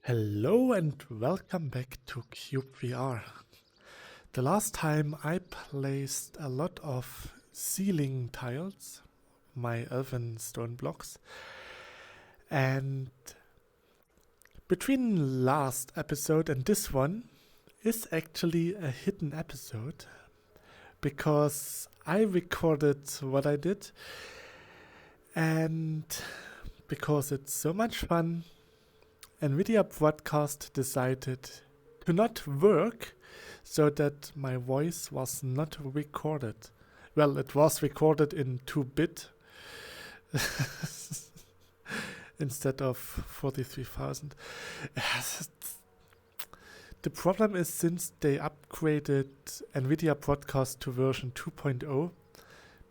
Hello and welcome back to cyubeVR. The last time I placed a lot of ceiling tiles, my elven stone blocks, and between last episode and this one is actually a hidden episode because I recorded what I did, and because it's so much fun, NVIDIA broadcast decided to not work so that my voice was not recorded. Well, it was recorded in 2-bit instead of 43,000. The problem is, since they upgraded NVIDIA broadcast to version 2.0,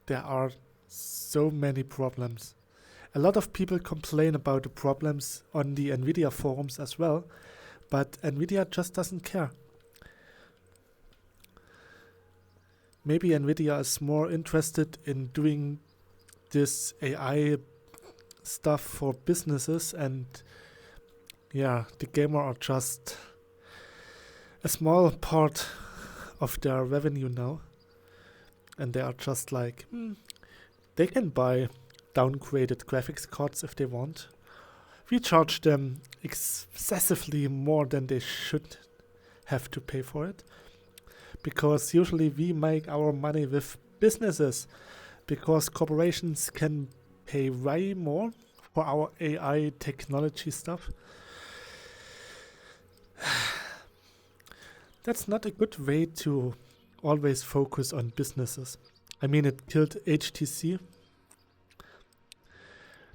there are so many problems. A lot of people complain about the problems on the NVIDIA forums as well, but NVIDIA just doesn't care. Maybe NVIDIA is more interested in doing this AI stuff for businesses, and the gamer are just a small part of their revenue now, and they are just like, they can buy downgraded graphics cards if they want. We charge them excessively more than they should have to pay for it, because usually we make our money with businesses, because corporations can pay way more for our AI technology stuff. That's not a good way to always focus on businesses. I mean, it killed HTC.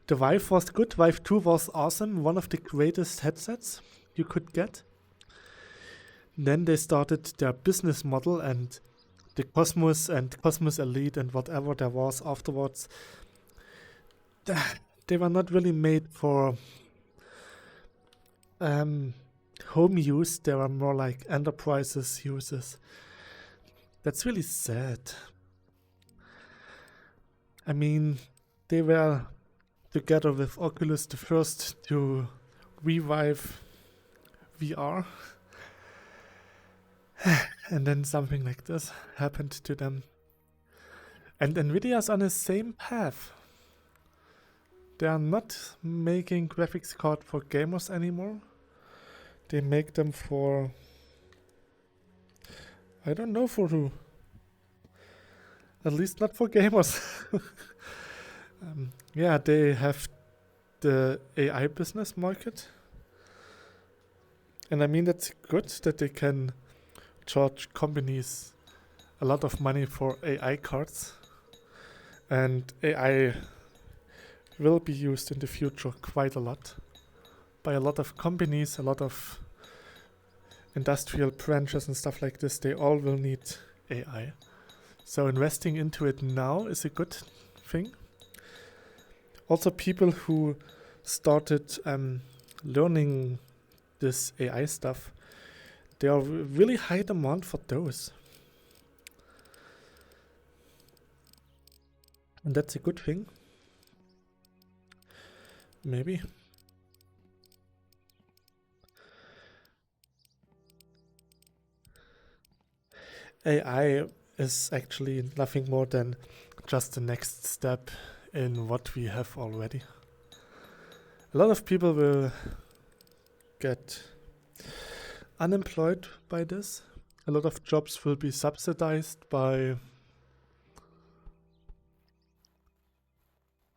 The Vive was good. Vive 2 was awesome. One of the greatest headsets you could get. Then they started their business model, and the Cosmos and Cosmos Elite and whatever there was afterwards, they were not really made for home use. They were more like enterprises uses. That's really sad. I mean, they were together with Oculus the first to revive VR. And then something like this happened to them. And NVIDIA's on the same path. They are not making graphics card for gamers anymore. They make them for, I don't know for who. At least not for gamers. They have the AI business market. And I mean, that's good that they can charge companies a lot of money for AI cards. And AI will be used in the future quite a lot by a lot of companies, a lot of industrial branches and stuff like this. They all will need AI. So investing into it now is a good thing. Also, people who started learning this AI stuff, they are really high demand for those. And that's a good thing. Maybe. AI is actually nothing more than just the next step in what we have already. A lot of people will get unemployed by this. A lot of jobs will be subsidized by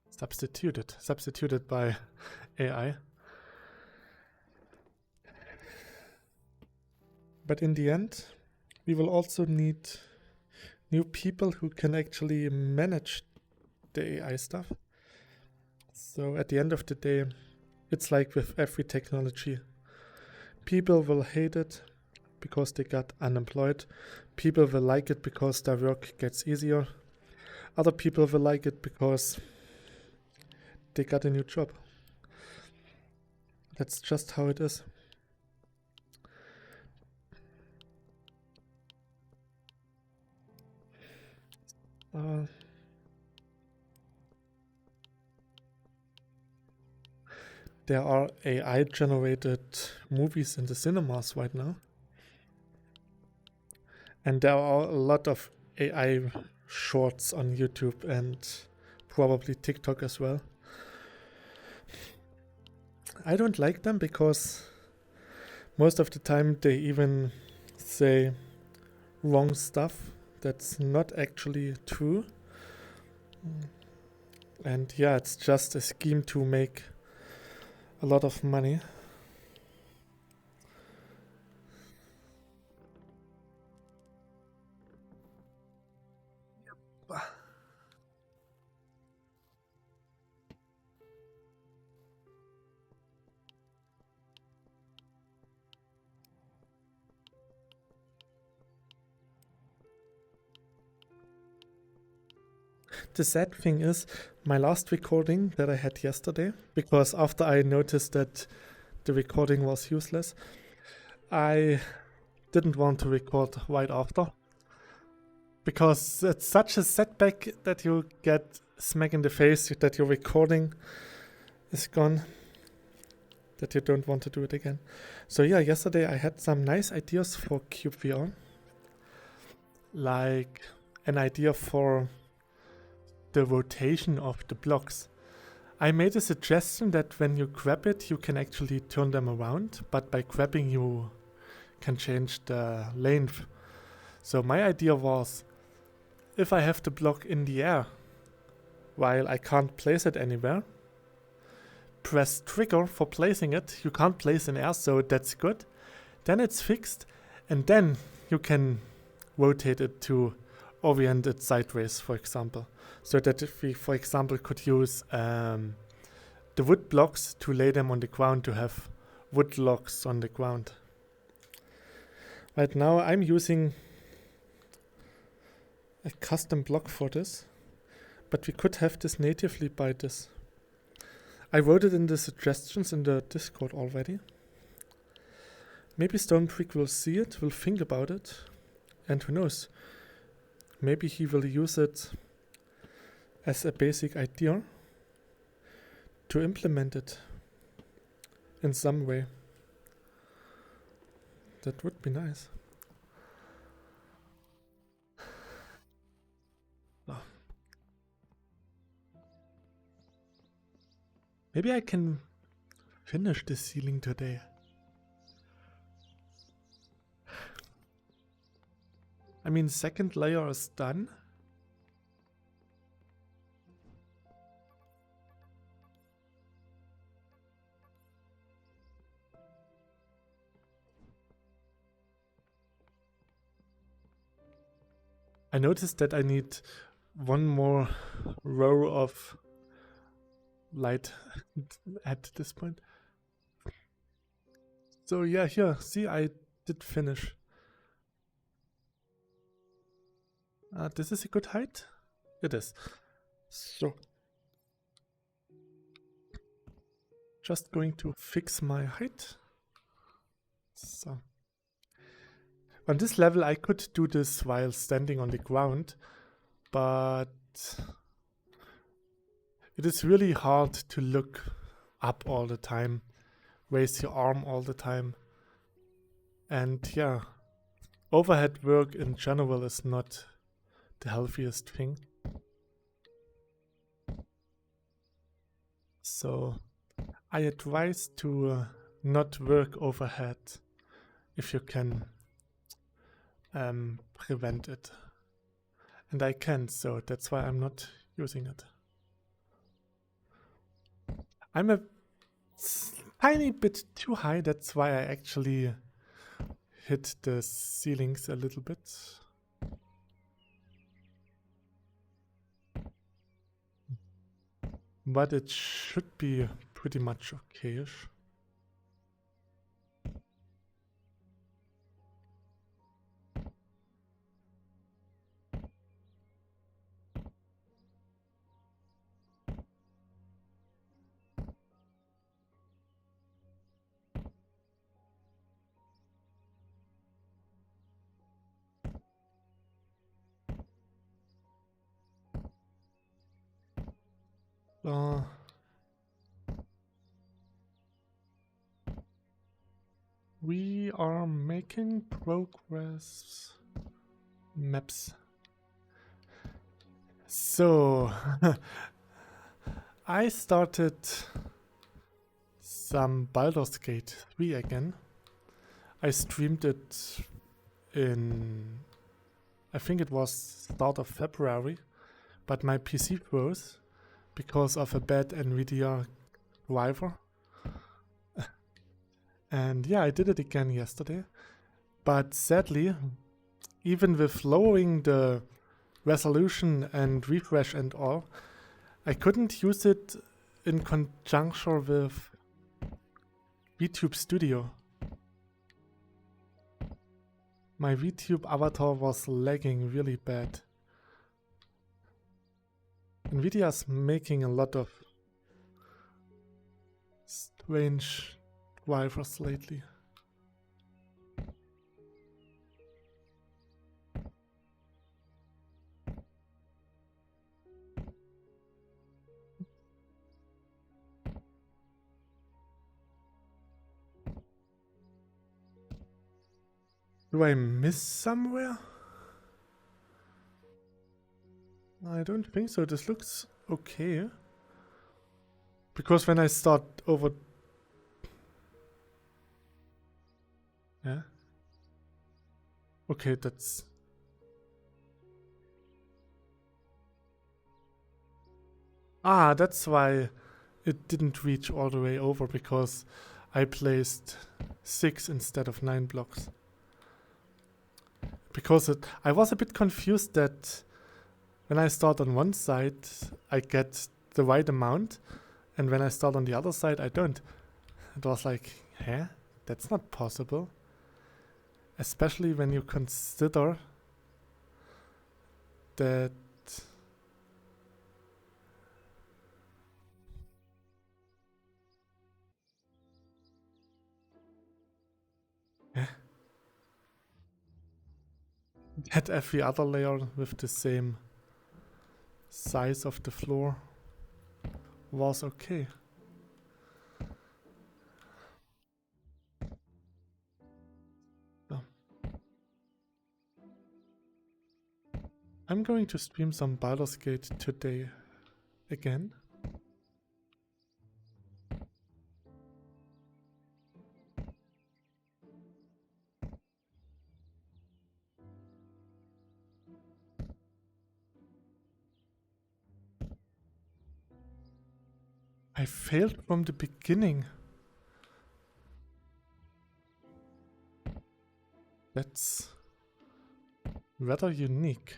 substituted by AI. But in the end, we will also need new people who can actually manage the AI stuff. So at the end of the day, it's like with every technology. People will hate it because they got unemployed. People will like it because their work gets easier. Other people will like it because they got a new job. That's just how it is. there are AI generated movies in the cinemas right now. And there are a lot of AI shorts on YouTube and probably TikTok as well. I don't like them because most of the time they even say wrong stuff that's not actually true. And yeah, it's just a scheme to make a lot of money. The sad thing is, my last recording that I had yesterday, because after I noticed that the recording was useless, I didn't want to record right after. Because it's such a setback that you get smack in the face that your recording is gone, that you don't want to do it again. So yeah, yesterday I had some nice ideas for cyubeVR. Like an idea for the rotation of the blocks. I made a suggestion that when you grab it, you can actually turn them around, but by grabbing you can change the length. So my idea was, if I have the block in the air, while I can't place it anywhere, press trigger for placing it. You can't place in air, so that's good. Then it's fixed, and then you can rotate it to orient it sideways, for example. So that if we, for example, could use the wood blocks to lay them on the ground to have wood logs on the ground. Right now I'm using a custom block for this, but we could have this natively by this. I wrote it in the suggestions in the Discord already. Maybe Stonebrick will see it, will think about it, and who knows, maybe he will use it as a basic idea to implement it in some way. That would be nice. Oh. Maybe I can finish the ceiling today. I mean, second layer is done. I noticed that I need one more row of light at this point. So yeah, here, see, I did finish. This is a good height? It is. So, just going to fix my height. So, on this level I could do this while standing on the ground, but it is really hard to look up all the time, raise your arm all the time. And yeah, overhead work in general is not the healthiest thing. So I advise to not work overhead if you can prevent it. And I can, so that's why I'm not using it. I'm a tiny bit too high, that's why I actually hit the ceilings a little bit. But it should be pretty much okay-ish. We are making progress. Maps. So, I started some Baldur's Gate 3 again. I streamed it in, I think it was start of February, but my PC froze because of a bad NVIDIA driver. And yeah, I did it again yesterday. But sadly, even with lowering the resolution and refresh and all, I couldn't use it in conjunction with VTube Studio. My VTube avatar was lagging really bad. NVIDIA's making a lot of strange drivers lately. Do I miss somewhere? I don't think so. This looks okay. Because when I start over... Yeah. Okay, that's... Ah, that's why it didn't reach all the way over, because I placed 6 instead of 9 blocks. Because I was a bit confused that when I start on one side, I get the right amount, and when I start on the other side, I don't. It was like, huh? That's not possible. Especially when you consider that that every other layer with the same size of the floor was okay. Oh. I'm going to stream some Baldur's Gate today again. I failed from the beginning. That's rather unique.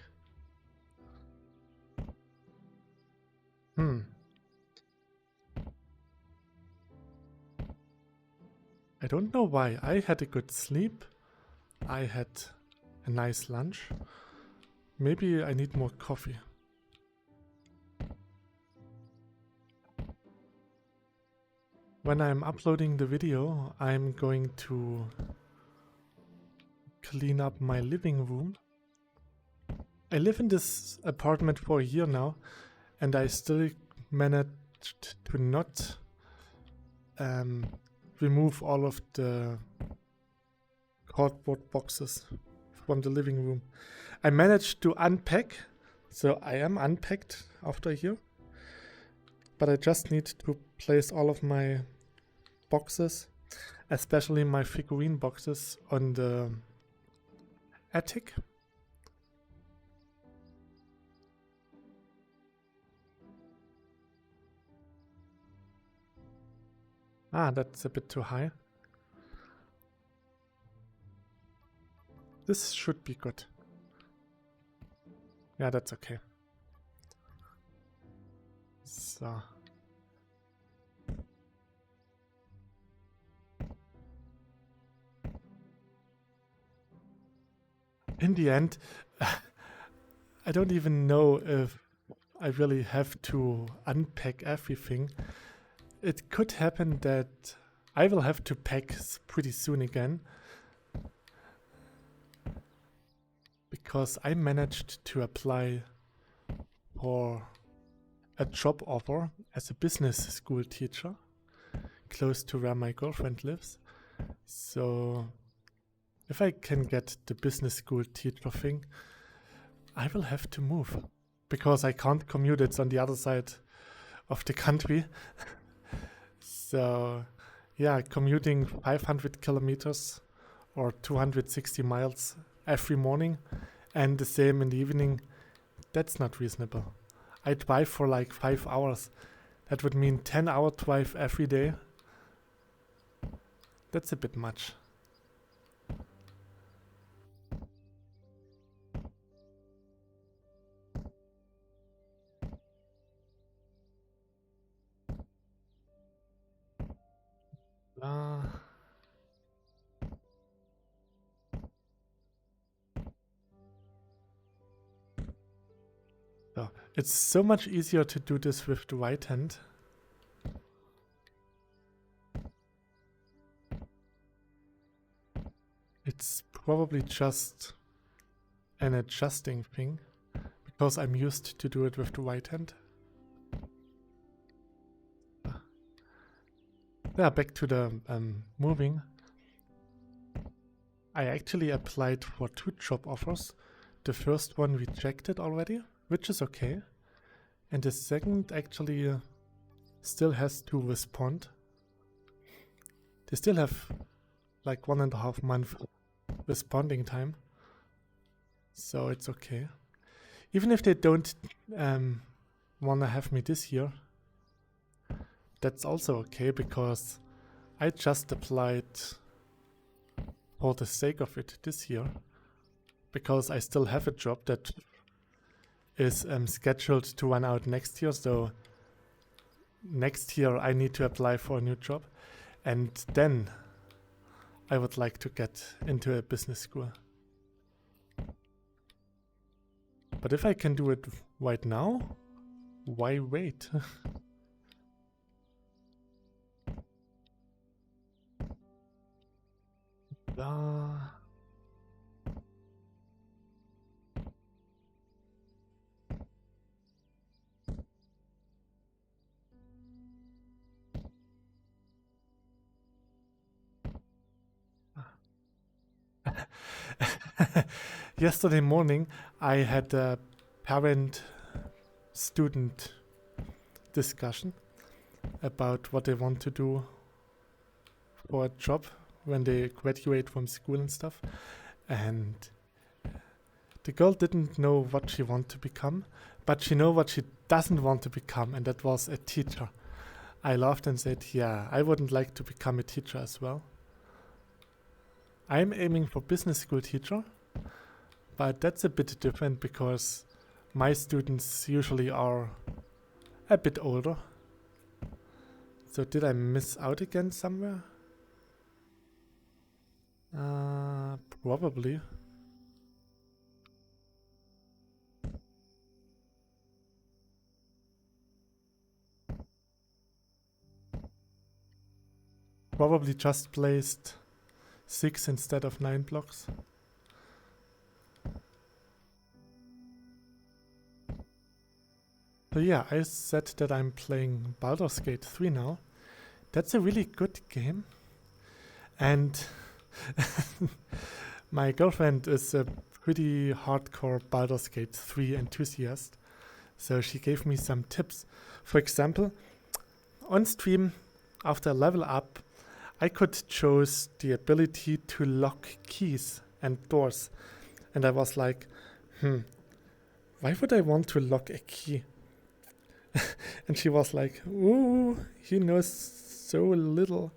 I don't know why. I had a good sleep. I had a nice lunch. Maybe I need more coffee. When I'm uploading the video, I'm going to clean up my living room. I live in this apartment for a year now, and I still managed to not remove all of the cardboard boxes from the living room. I managed to unpack, so I am unpacked after a year, but I just need to place all of my boxes, especially my figurine boxes, on the attic. Ah, that's a bit too high. This should be good. Yeah, that's okay. So. In the end, I don't even know if I really have to unpack everything. It could happen that I will have to pack pretty soon again, because I managed to apply for a job offer as a business school teacher close to where my girlfriend lives. So if I can get the business school teacher thing, I will have to move because I can't commute. It's on the other side of the country. So yeah, commuting 500 kilometers or 260 miles every morning and the same in the evening, that's not reasonable. I drive for like 5 hours. That would mean 10-hour drive every day. That's a bit much. So it's so much easier to do this with the right hand. It's probably just an adjusting thing because I'm used to do it with the right hand. Yeah, back to the moving. I actually applied for 2 job offers. The first one rejected already, which is okay. And the second actually still has to respond. They still have like 1.5 month responding time. So it's okay. Even if they don't wanna have me this year, that's also okay because I just applied for the sake of it this year because I still have a job that is scheduled to run out next year. So next year I need to apply for a new job and then I would like to get into a business school. But if I can do it right now, why wait? Yesterday morning, I had a parent-student discussion about what they want to do for a job when they graduate from school and stuff. And the girl didn't know what she wanted to become, but she know what she doesn't want to become, and that was a teacher. I laughed and said, yeah, I wouldn't like to become a teacher as well. I'm aiming for business school teacher, but that's a bit different because my students usually are a bit older. So did I miss out again somewhere? Probably. Probably just placed 6 instead of 9 blocks. So yeah, I said that I'm playing Baldur's Gate 3 now. That's a really good game. And my girlfriend is a pretty hardcore Baldur's Gate 3 enthusiast. So she gave me some tips. For example, on stream, after level up, I could choose the ability to lock keys and doors. And I was like, why would I want to lock a key? And she was like, ooh, he knows so little.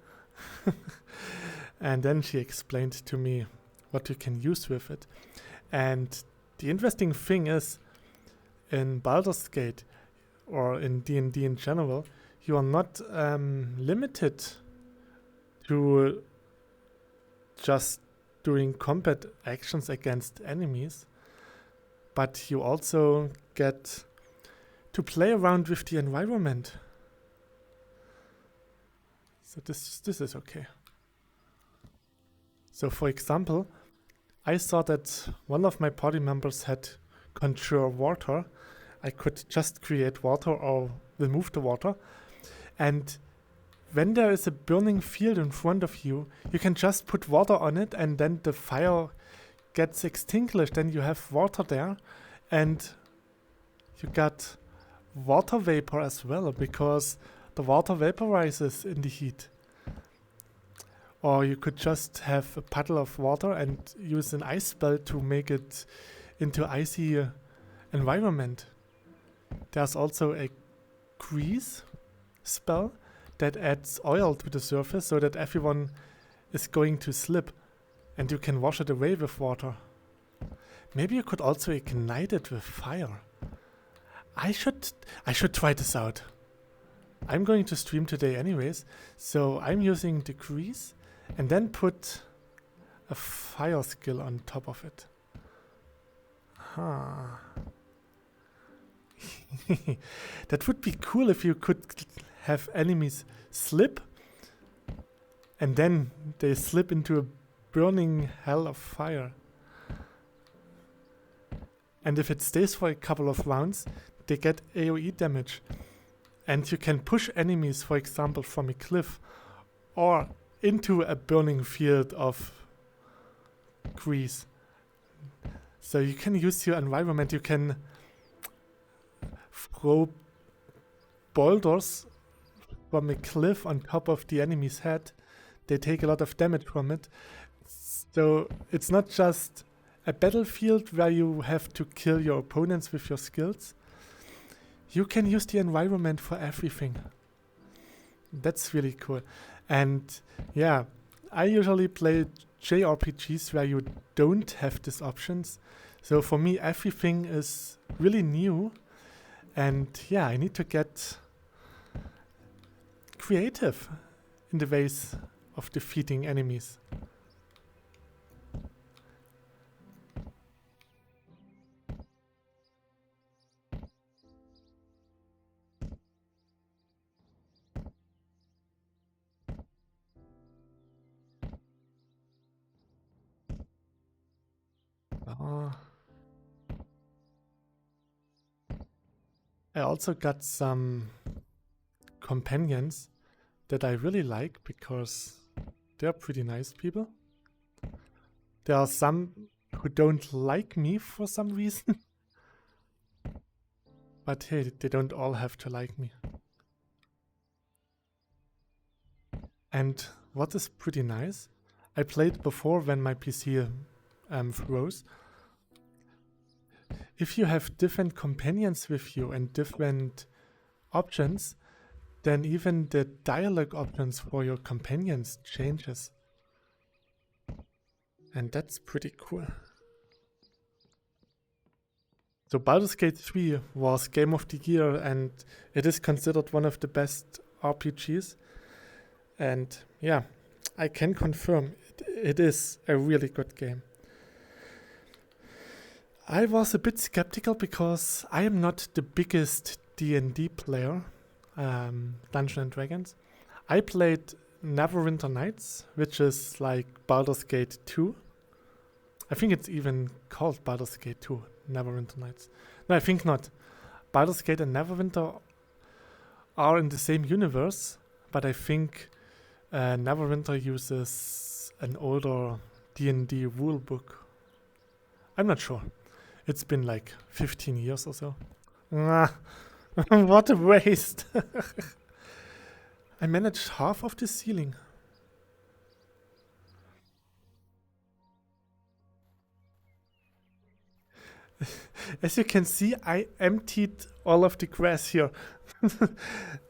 And then she explained to me what you can use with it. And the interesting thing is, in Baldur's Gate, or in D&D in general, you are not limited to just doing combat actions against enemies, but you also get to play around with the environment. So this is okay. So for example, I saw that one of my party members had conjure water. I could just create water or remove the water, and when there is a burning field in front of you, you can just put water on it and then the fire gets extinguished and you have water there, and you got water vapor as well because the water vaporizes in the heat. Or you could just have a puddle of water and use an ice spell to make it into icy environment. There's also a grease spell that adds oil to the surface so that everyone is going to slip and you can wash it away with water. Maybe you could also ignite it with fire. I should try this out. I'm going to stream today anyways, so I'm using the grease and then put a fire skill on top of it. Huh. That would be cool if you could have enemies slip and then they slip into a burning hell of fire. And if it stays for a couple of rounds, they get AoE damage. And you can push enemies, for example, from a cliff or into a burning field of grease. So you can use your environment. You can throw boulders from a cliff on top of the enemy's head. They take a lot of damage from it. So it's not just a battlefield where you have to kill your opponents with your skills. You can use the environment for everything. That's really cool. And yeah, I usually play JRPGs where you don't have these options. So for me, everything is really new. And yeah, I need to get creative in the ways of defeating enemies. I also got some companions that I really like because they're pretty nice people. There are some who don't like me for some reason. But hey, they don't all have to like me. And what is pretty nice, I played before when my PC froze. If you have different companions with you and different options, then even the dialogue options for your companions changes. And that's pretty cool. So Baldur's Gate 3 was Game of the Year and it is considered one of the best RPGs. And yeah, I can confirm it is a really good game. I was a bit skeptical because I am not the biggest D&D player, Dungeons and Dragons. I played Neverwinter Nights, which is like Baldur's Gate 2. I think it's even called Baldur's Gate 2, Neverwinter Nights. No, I think not. Baldur's Gate and Neverwinter are in the same universe, but I think Neverwinter uses an older D&D rulebook. I'm not sure. It's been like 15 years or so. What a waste. I managed half of the ceiling. As you can see, I emptied all of the grass here.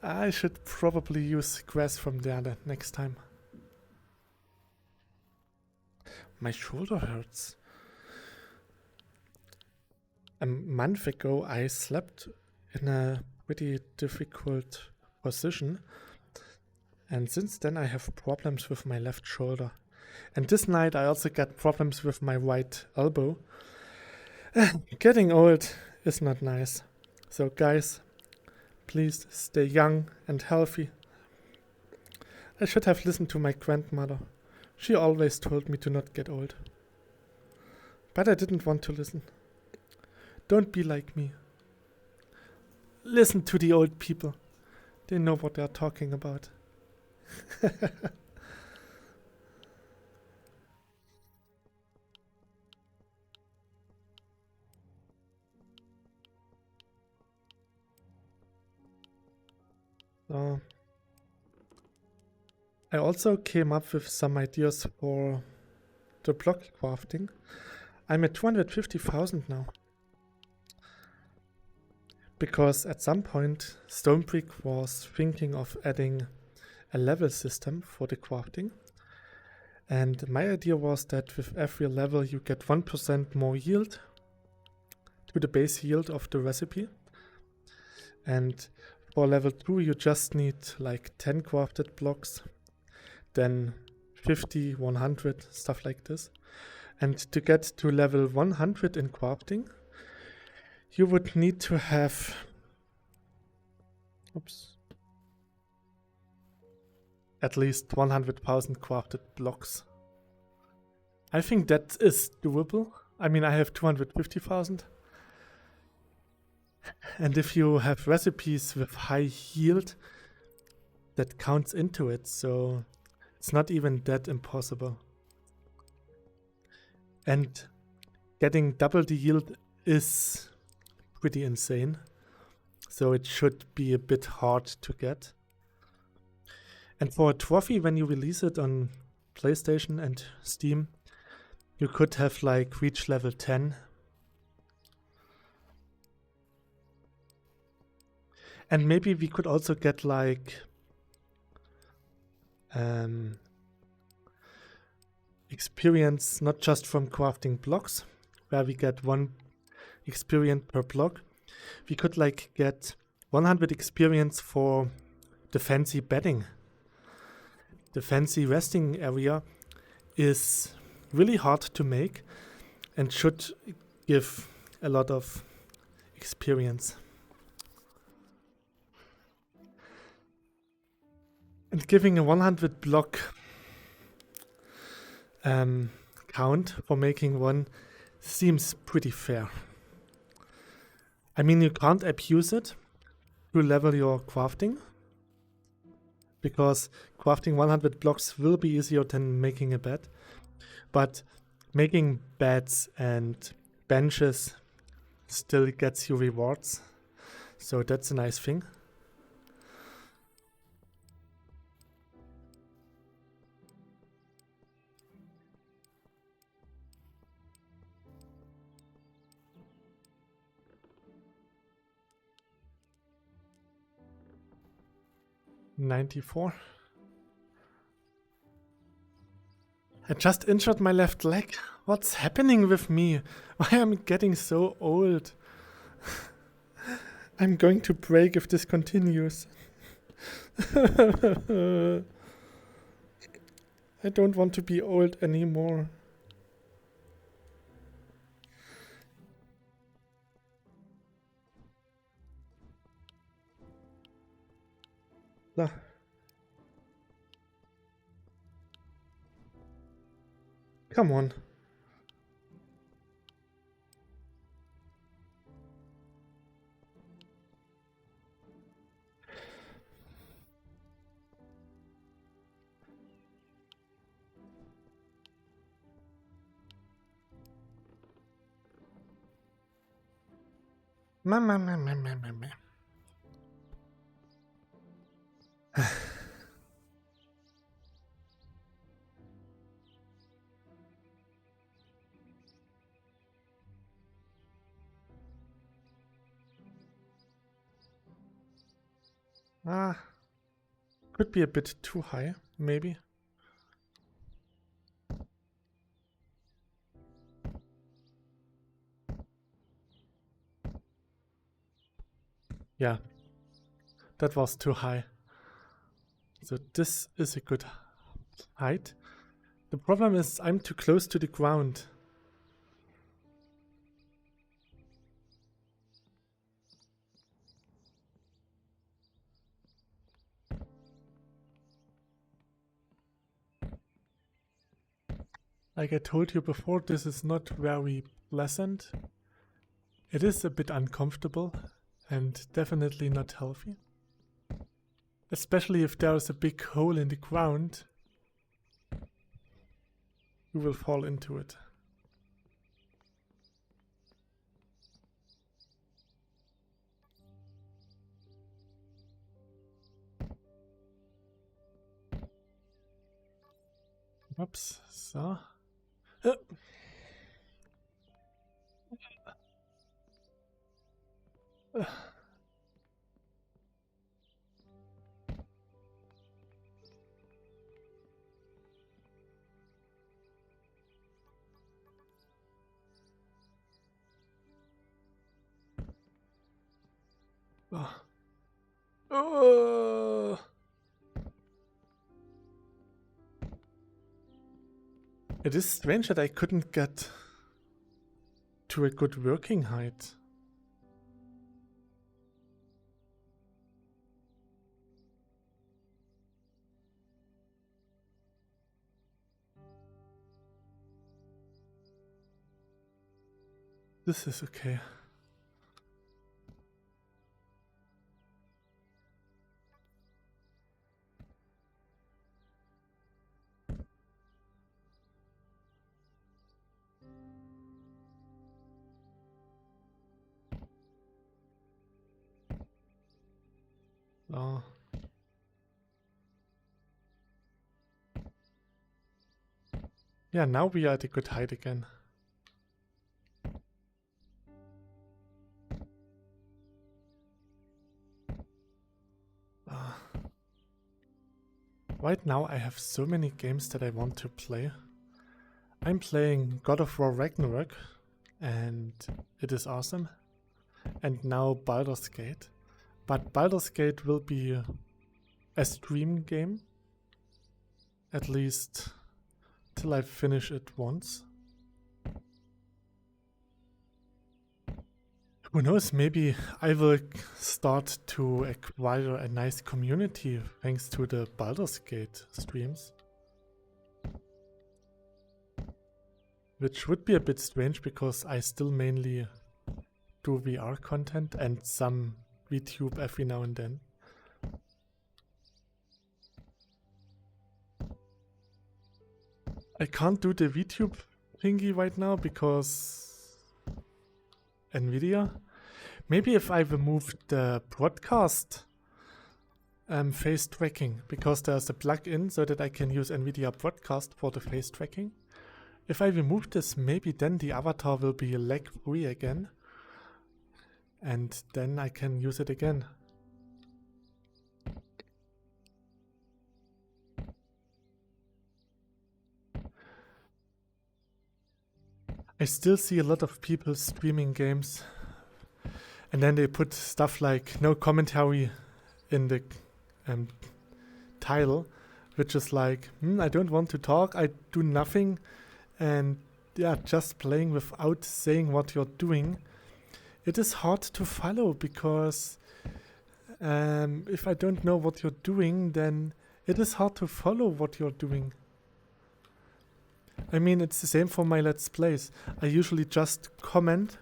I should probably use grass from there the next time. My shoulder hurts. A month ago, I slept in a pretty difficult position. And since then, I have problems with my left shoulder. And this night, I also got problems with my right elbow. Getting old is not nice. So guys, please stay young and healthy. I should have listened to my grandmother. She always told me to not get old. But I didn't want to listen. Don't be like me. Listen to the old people. They know what they're talking about. So I also came up with some ideas for the block crafting. I'm at 250,000 now. Because at some point Stonebrick was thinking of adding a level system for the crafting. And my idea was that with every level you get 1% more yield to the base yield of the recipe. And for level 2 you just need like 10 crafted blocks, then 50, 100, stuff like this. And to get to level 100 in crafting, you would need to have at least 100,000 crafted blocks. I think that is doable. I mean, I have 250,000. And if you have recipes with high yield, that counts into it, so it's not even that impossible. And getting double the yield is pretty insane, so it should be a bit hard to get. And for a trophy, when you release it on PlayStation and Steam, you could have like reach level 10. And maybe we could also get like experience not just from crafting blocks, where we get 1 experience per block. We could like get 100 experience for the fancy bedding. The fancy resting area is really hard to make and should give a lot of experience. And giving a 100 block count for making one seems pretty fair. I mean, you can't abuse it to level your crafting, because crafting 100 blocks will be easier than making a bed, but making beds and benches still gets you rewards, so that's a nice thing. $94. I just injured my left leg. What's happening with me? Why am I getting so old? I'm going to break if this continues. I don't want to be old anymore. Come on. Could be a bit too high, maybe. Yeah, that was too high. So this is a good height. The problem is I'm too close to the ground. Like I told you before, this is not very pleasant. It is a bit uncomfortable and definitely not healthy. Especially if there is a big hole in the ground, you will fall into it. Oops, so. It is strange that I couldn't get to a good working height. This is okay. Oh. Yeah, now we are at a good height again. Right now I have so many games that I want to play. I'm playing God of War Ragnarok and it is awesome. And now Baldur's Gate. But Baldur's Gate will be a stream game. At least till I finish it once. Who knows, maybe I will start to acquire a nice community thanks to the Baldur's Gate streams. Which would be a bit strange because I still mainly do VR content and some VTube every now and then. I can't do the VTube thingy right now because NVIDIA. Maybe if I remove the broadcast face tracking, because there's a plugin so that I can use NVIDIA broadcast for the face tracking. If I remove this, maybe then the avatar will be lag free again. And then I can use it again. I still see a lot of people streaming games and then they put stuff like no commentary in the title, which is like, I don't want to talk, I do nothing, and yeah, just playing without saying what you're doing. It is hard to follow because if I don't know what you're doing, then it is hard to follow what you're doing. I mean, it's the same for my Let's Plays. I usually just comment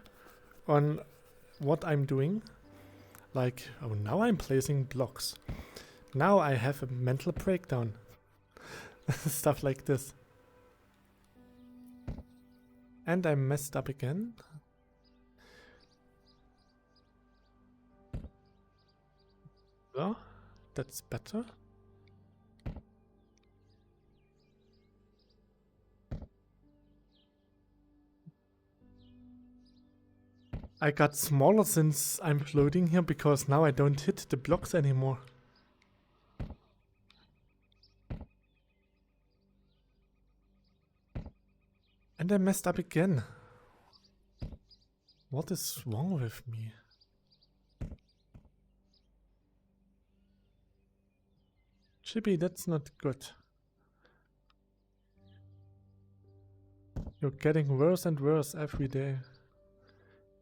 on what I'm doing. Like, oh, now I'm placing blocks. Now I have a mental breakdown. Stuff like this. And I messed up again. Oh, that's better. I got smaller since I'm floating here because now I don't hit the blocks anymore. And I messed up again. What is wrong with me? Chippy, that's not good. You're getting worse and worse every day.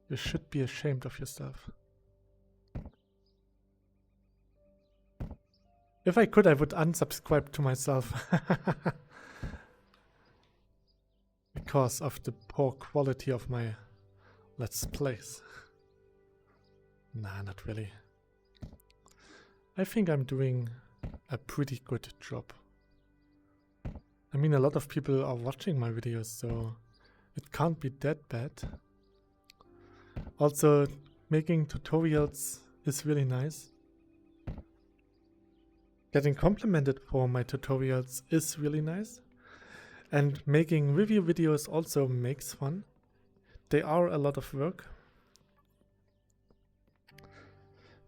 You should be ashamed of yourself. If I could, I would unsubscribe to myself. Because of the poor quality of my Let's Plays. Nah, not really. I think I'm doing a pretty good job. I mean, a lot of people are watching my videos, so it can't be that bad. Also, making tutorials is really nice. Getting complimented for my tutorials is really nice. And making review videos also makes fun. They are a lot of work,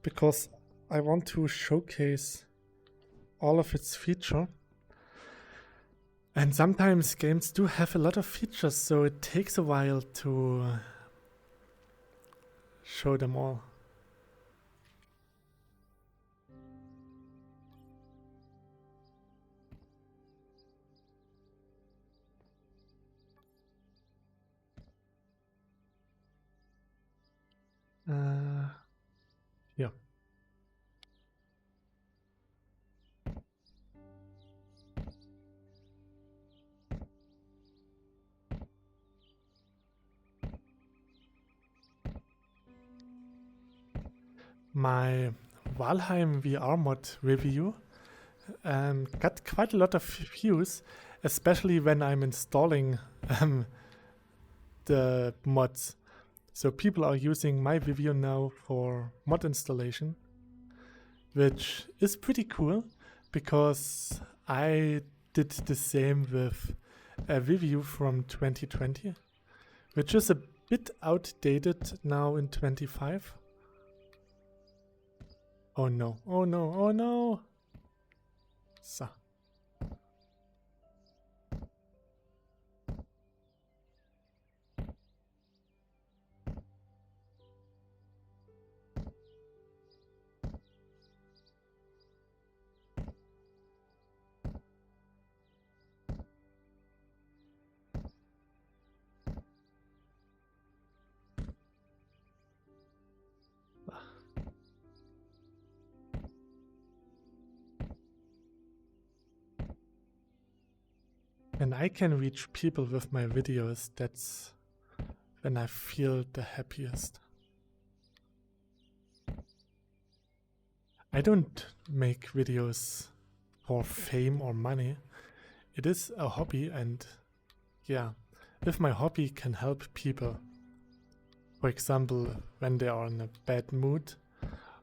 because I want to showcase all of its features. And sometimes games do have a lot of features, so it takes a while to show them all. Yeah. My Valheim VR mod review got quite a lot of views, especially when I'm installing the mods. So people are using my video now for mod installation, which is pretty cool, because I did the same with a review from 2020, which is a bit outdated now in 25. Oh no, oh no, oh no! So. When I can reach people with my videos, that's when I feel the happiest. I don't make videos for fame or money. It is a hobby, and yeah, if my hobby can help people, for example, when they are in a bad mood,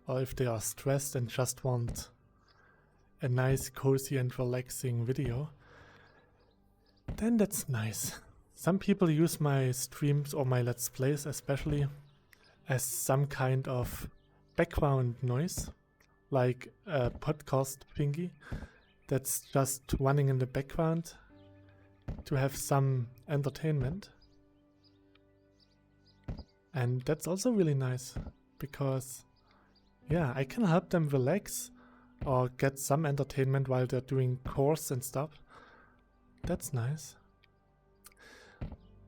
or if they are stressed and just want a nice, cozy and relaxing video, then that's nice. Some people use my streams or my Let's Plays especially as some kind of background noise, like a podcast thingy that's just running in the background to have some entertainment. And that's also really nice, because yeah, I can help them relax or get some entertainment while they're doing chores and stuff. That's nice.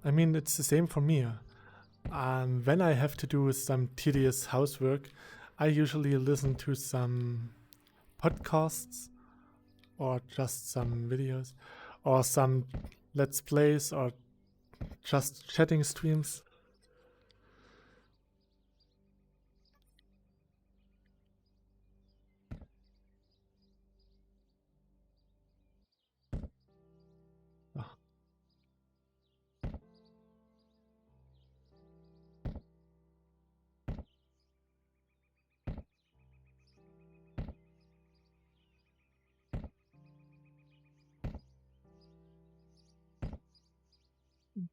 I mean, it's the same for me. When I have to do some tedious housework, I usually listen to some podcasts or just some videos or some Let's Plays or just chatting streams.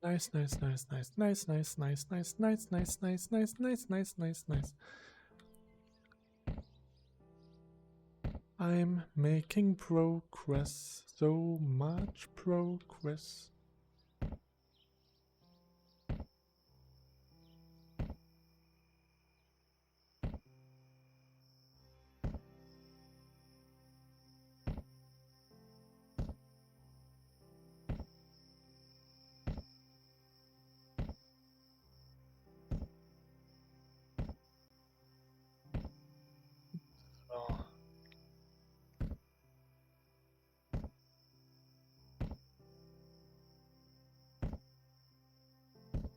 Nice, nice, nice, nice, nice, nice, nice, nice, nice, nice, nice, nice, nice, nice, nice, nice. I'm making progress, so much progress.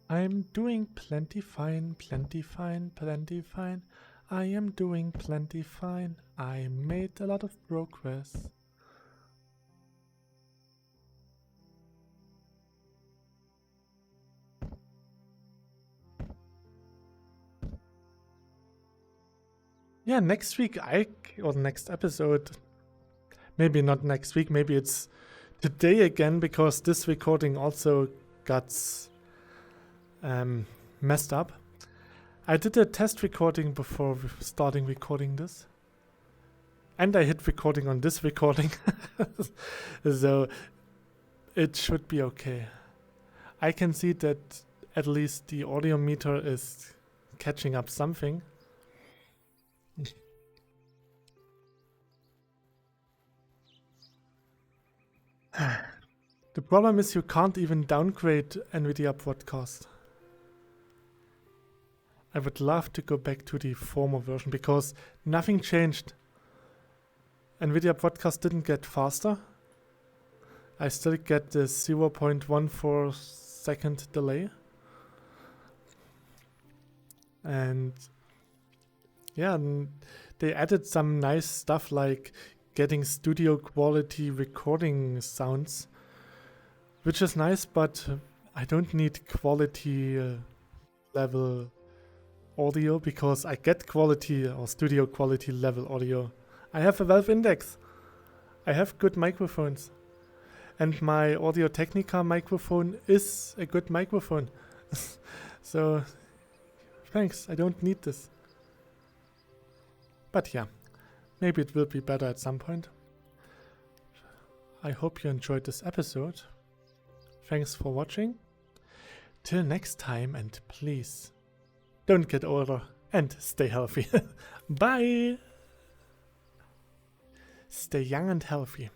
I'm doing plenty fine, plenty fine, plenty fine. I am doing plenty fine. I made a lot of progress. Yeah, next week or next episode. Maybe not next week, maybe it's today again, because this recording also got messed up. I did a test recording before starting recording this. And I hit recording on this recording. So it should be okay. I can see that at least the audio meter is catching up something. The problem is you can't even downgrade NVIDIA Broadcast. I would love to go back to the former version because nothing changed. NVIDIA Broadcast didn't get faster. I still get the 0.14 second delay. And yeah, they added some nice stuff like getting studio quality recording sounds, which is nice, but I don't need quality level audio because I get quality or studio quality level audio. I have a Valve Index. I have good microphones. And my Audio Technica microphone is a good microphone. So, thanks, I don't need this. But yeah, maybe it will be better at some point. I hope you enjoyed this episode. Thanks for watching. Till next time, and please don't get older and stay healthy. Bye! Stay young and healthy.